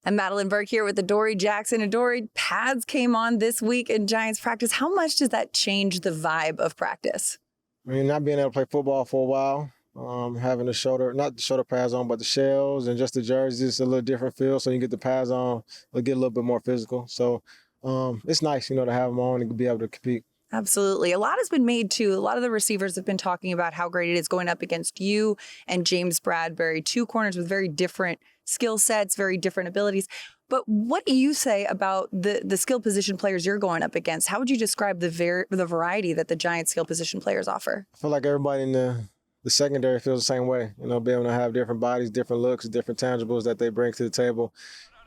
And Madelyn Burke here with Adoree Jackson. Adoree, pads came on this week in Giants practice. How much does that change the vibe of practice? I mean, not being able to play football for a while, having the shoulder, not the shoulder pads on, but the shells and just the jerseys, it's a little different feel. So you get the pads on, it'll get a little bit more physical. So it's nice, to have them on and be able to compete. Absolutely. A lot has been made, too. A lot of the receivers have been talking about how great it is going up against you and James Bradberry, two corners with very different skill sets, very different abilities. But what do you say about the skill position players you're going up against? How would you describe the variety that the Giants skill position players offer? I feel like everybody in the secondary feels the same way, being able to have different bodies, different looks, different tangibles that they bring to the table.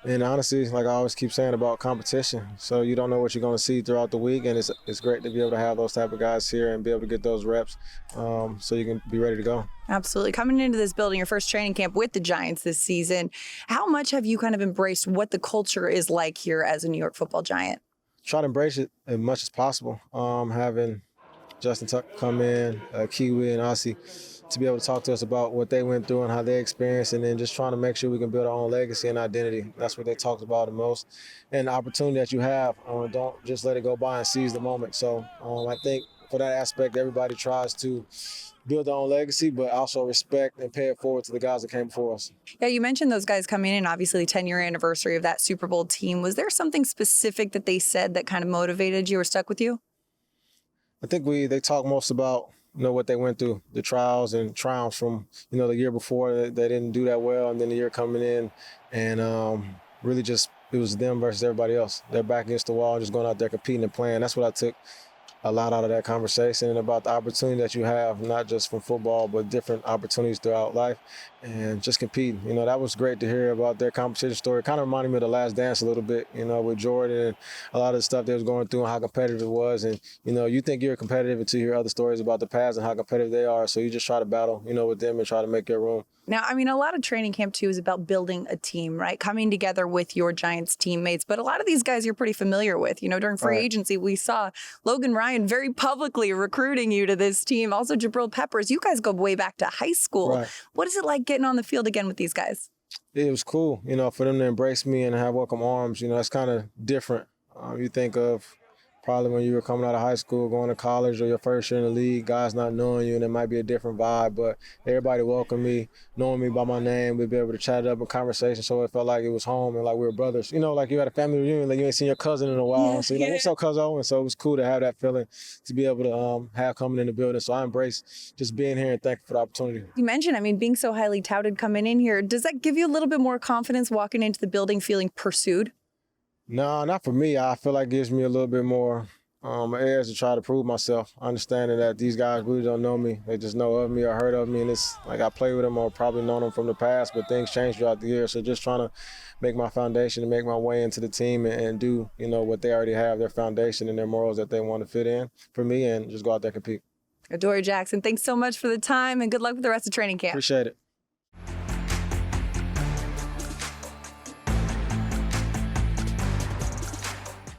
And honestly, like I always keep saying about competition, so you don't know what you're going to see throughout the week, and it's great to be able to have those type of guys here and be able to get those reps so you can be ready to go. Absolutely. Coming into this building, your first training camp with the Giants this season, how much have you kind of embraced what the culture is like here as a New York Football Giant? Try to embrace it as much as possible. Having Justin Tuck come in, Kiwi and Ossie, to be able to talk to us about what they went through and how they experienced, and then just trying to make sure we can build our own legacy and identity. That's what they talked about the most. And the opportunity that you have, don't just let it go by and seize the moment. So I think for that aspect, everybody tries to build their own legacy, but also respect and pay it forward to the guys that came before us. Yeah, you mentioned those guys coming in, obviously the 10-year anniversary of that Super Bowl team. Was there something specific that they said that kind of motivated you or stuck with you? I think they talk most about what they went through, the trials and triumphs from, the year before. They didn't do that well, and then the year coming in, and really just it was them versus everybody else. They're back against the wall, just going out there competing and playing. That's what I took a lot out of that conversation, and about the opportunity that you have, not just from football, but different opportunities throughout life, and just competing. That was great to hear about their competition story. It kind of reminded me of The Last Dance a little bit, with Jordan and a lot of the stuff they was going through and how competitive it was. And, you think you're competitive until you hear other stories about the past and how competitive they are. So you just try to battle, with them and try to make your room. Now, I mean, a lot of training camp, too, is about building a team, right? Coming together with your Giants teammates. But a lot of these guys you're pretty familiar with. During free agency, we saw Logan Ryan very publicly recruiting you to this team. Also, Jabril Peppers. You guys go way back to high school. Right. What is it like getting on the field again with these guys? It was cool, for them to embrace me and have welcome arms. That's kind of different. You think of probably when you were coming out of high school, going to college, or your first year in the league, guys not knowing you, and it might be a different vibe, but everybody welcomed me, knowing me by my name. We'd be able to chat it up in conversation, so it felt like it was home and like we were brothers. Like you had a family reunion, like you ain't seen your cousin in a while. Yeah, so you're like, what's up, cousin Owen? So it was cool to have that feeling, to be able to have coming in the building. So I embrace just being here and thank you for the opportunity. You mentioned, being so highly touted coming in here, does that give you a little bit more confidence walking into the building feeling pursued? No, not for me. I feel like it gives me a little bit more airs to try to prove myself, understanding that these guys really don't know me. They just know of me or heard of me, and it's like I play with them or probably known them from the past, but things change throughout the year. So just trying to make my foundation and make my way into the team and do, what they already have, their foundation and their morals that they want to fit in for me, and just go out there and compete. Adoree Jackson, thanks so much for the time, and good luck with the rest of training camp. Appreciate it.